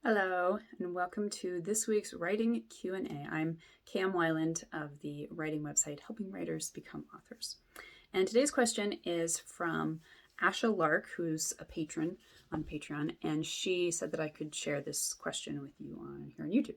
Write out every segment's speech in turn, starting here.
Hello, and welcome to this week's Writing Q&A. I'm Cam Weiland of the writing website Helping Writers Become Authors. And today's question is from Asha Lark, who's a patron on Patreon, and she said that I could share this question with you here on YouTube.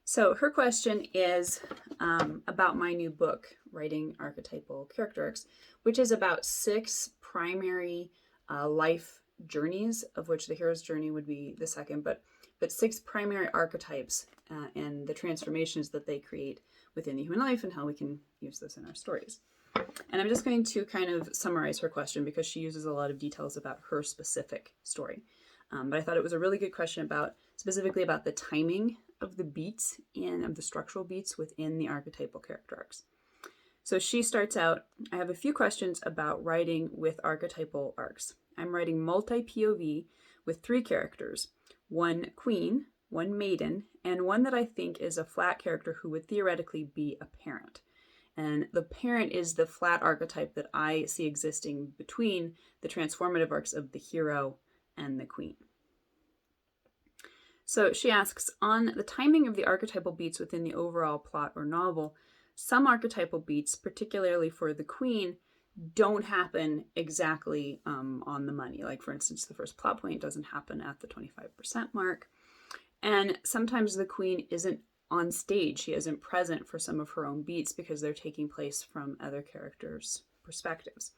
So her question is about my new book, Writing Archetypal Character Arcs, which is about 6 primary life journeys, of which the hero's journey would be the second, but 6 primary archetypes and the transformations that they create within the human life and how we can use this in our stories. And I'm just going to kind of summarize her question because she uses a lot of details about her specific story. But I thought it was a really good question specifically about the timing of the beats and of the structural beats within the archetypal character arcs. So she starts out, I have a few questions about writing with archetypal arcs. I'm writing multi-POV with 3 characters, 1 queen, 1 maiden, and 1 that I think is a flat character who would theoretically be a parent. And the parent is the flat archetype that I see existing between the transformative arcs of the hero and the queen. So she asks, on the timing of the archetypal beats within the overall plot or novel, some archetypal beats, particularly for the queen, don't happen exactly on the money. Like, for instance, the first plot point doesn't happen at the 25% mark. And sometimes the queen isn't on stage. She isn't present for some of her own beats because they're taking place from other characters' perspectives.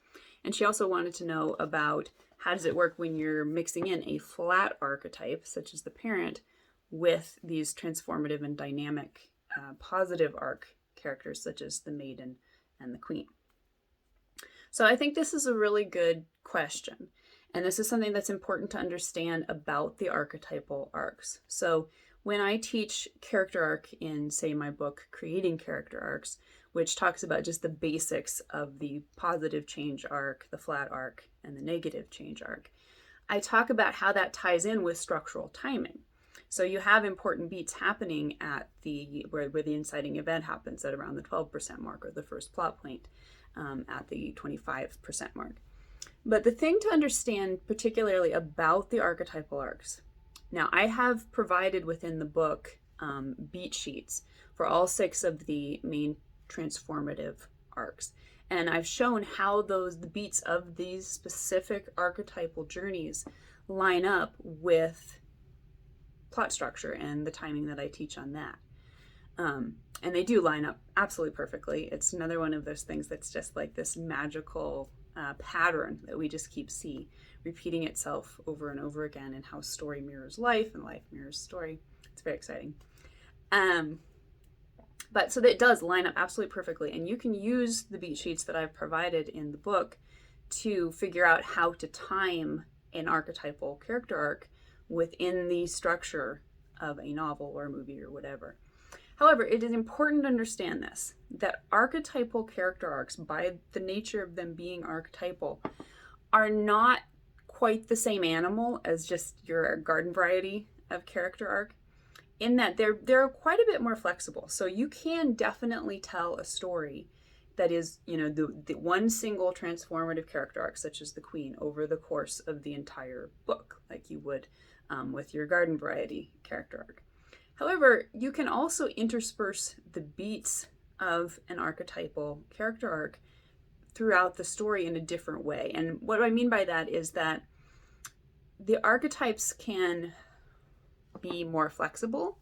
And she also wanted to know about how does it work when you're mixing in a flat archetype, such as the parent, with these transformative and dynamic positive arc characters, such as the maiden and the queen. So I think this is a really good question. And this is something that's important to understand about the archetypal arcs. So when I teach character arc in, say, my book, Creating Character Arcs, which talks about just the basics of the positive change arc, the flat arc, and the negative change arc, I talk about how that ties in with structural timing. So you have important beats happening at where the inciting event happens at around the 12% mark, or the first plot point at the 25% mark. But the thing to understand particularly about the archetypal arcs, now I have provided within the book beat sheets for all 6 of the main transformative arcs. And I've shown how the beats of these specific archetypal journeys line up with plot structure and the timing that I teach on that. And they do line up absolutely perfectly. It's another one of those things that's just like this magical pattern that we just keep repeating itself over and over again, and how story mirrors life and life mirrors story. It's very exciting. But so that it does line up absolutely perfectly, and you can use the beat sheets that I've provided in the book to figure out how to time an archetypal character arc within the structure of a novel or a movie or whatever. However, it is important to understand that archetypal character arcs, by the nature of them being archetypal, are not quite the same animal as just your garden variety of character arc, in that they're quite a bit more flexible. So you can definitely tell a story that is, the one single transformative character arc, such as the queen, over the course of the entire book, like you would with your garden variety character arc. However, you can also intersperse the beats of an archetypal character arc throughout the story in a different way. And what I mean by that is that the archetypes can be more flexible.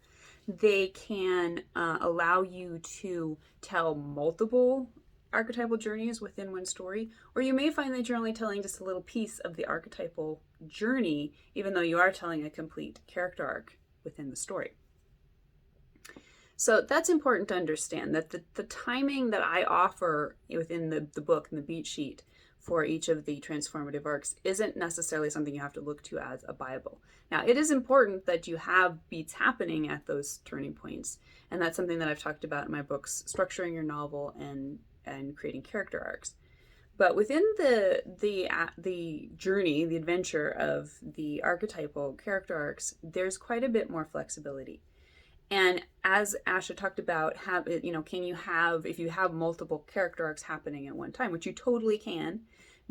They can allow you to tell multiple archetypal journeys within one story, or you may find that you're only telling just a little piece of the archetypal journey, even though you are telling a complete character arc within the story. So that's important to understand, that the timing that I offer within the book and the beat sheet for each of the transformative arcs isn't necessarily something you have to look to as a Bible. Now, it is important that you have beats happening at those turning points, and that's something that I've talked about in my books, Structuring Your Novel and Creating Character Arcs. But within the journey, the adventure of the archetypal character arcs, there's quite a bit more flexibility. And as Asha talked about, if you have multiple character arcs happening at one time, which you totally can,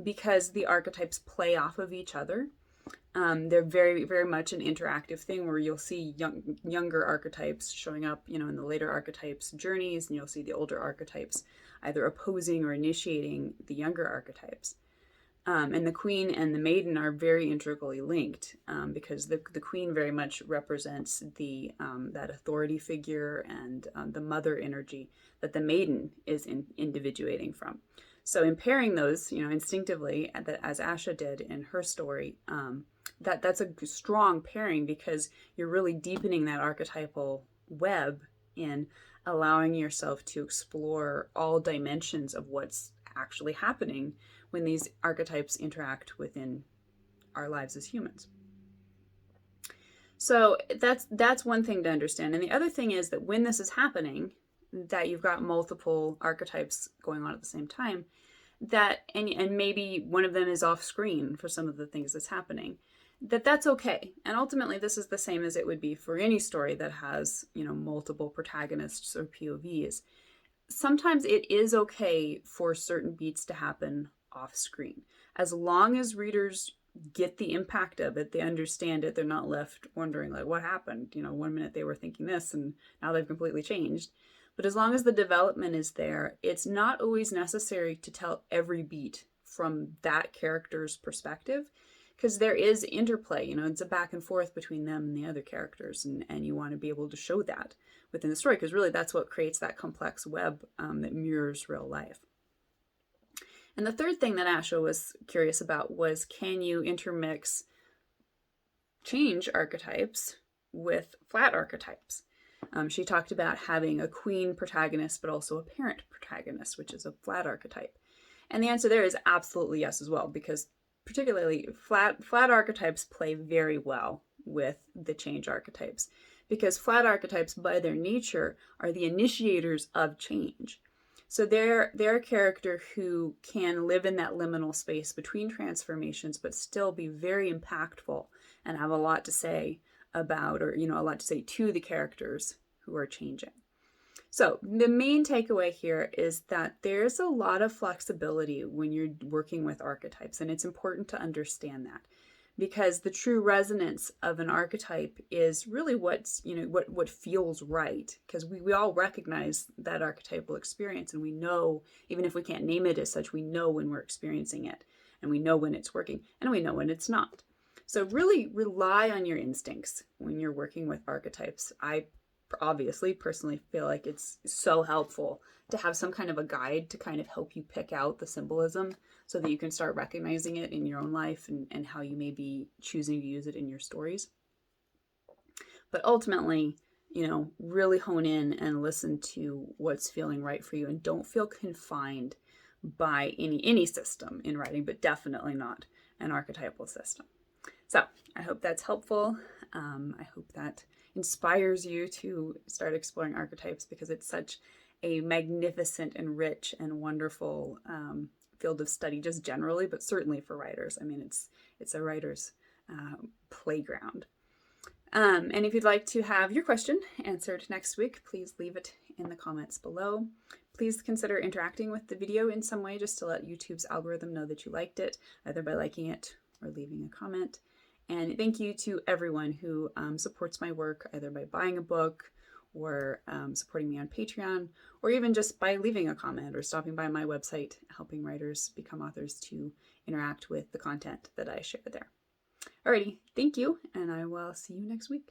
because the archetypes play off of each other, They're very, very much an interactive thing where you'll see younger archetypes showing up, in the later archetypes' journeys, and you'll see the older archetypes either opposing or initiating the younger archetypes. And the queen and the maiden are very integrally linked, because the queen very much represents the that authority figure and the mother energy that the maiden is individuating from. So in pairing those, instinctively, as Asha did in her story, that's a strong pairing, because you're really deepening that archetypal web in allowing yourself to explore all dimensions of what's actually happening when these archetypes interact within our lives as humans. So that's one thing to understand. And the other thing is that when this is happening, that you've got multiple archetypes going on at the same time, that and maybe one of them is off screen for some of the things that's happening, that's okay. And ultimately this is the same as it would be for any story that has, multiple protagonists or POVs. Sometimes it is okay for certain beats to happen off screen. As long as readers get the impact of it, they understand it, they're not left wondering, like, what happened? 1 minute they were thinking this and now they've completely changed. But as long as the development is there, it's not always necessary to tell every beat from that character's perspective, because there is interplay, it's a back and forth between them and the other characters, and you want to be able to show that within the story, because really that's what creates that complex web that mirrors real life. And the third thing that Asha was curious about was, can you intermix change archetypes with flat archetypes? She talked about having a queen protagonist, but also a parent protagonist, which is a flat archetype. And the answer there is absolutely yes as well, because particularly flat archetypes play very well with the change archetypes, because flat archetypes by their nature are the initiators of change. So they're a character who can live in that liminal space between transformations, but still be very impactful and have a lot to say about, or a lot to say to the characters who are changing. So the main takeaway here is that there's a lot of flexibility when you're working with archetypes, and it's important to understand that, because the true resonance of an archetype is really what's, what feels right, because we all recognize that archetypal experience, and we know, even if we can't name it as such, we know when we're experiencing it, and we know when it's working, and we know when it's not. So really rely on your instincts when you're working with archetypes. I obviously personally feel like it's so helpful to have some kind of a guide to kind of help you pick out the symbolism, so that you can start recognizing it in your own life and how you may be choosing to use it in your stories. But ultimately, really hone in and listen to what's feeling right for you, and don't feel confined by any system in writing, but definitely not an archetypal system. So I hope that's helpful. I hope that inspires you to start exploring archetypes, because it's such a magnificent and rich and wonderful field of study just generally, but certainly for writers. I mean, it's a writer's playground. And if you'd like to have your question answered next week, please leave it in the comments below. Please consider interacting with the video in some way, just to let YouTube's algorithm know that you liked it, either by liking it or leaving a comment. And thank you to everyone who supports my work, either by buying a book or supporting me on Patreon, or even just by leaving a comment or stopping by my website, helping writers become authors to interact with the content that I share there. Alrighty, thank you, and I will see you next week.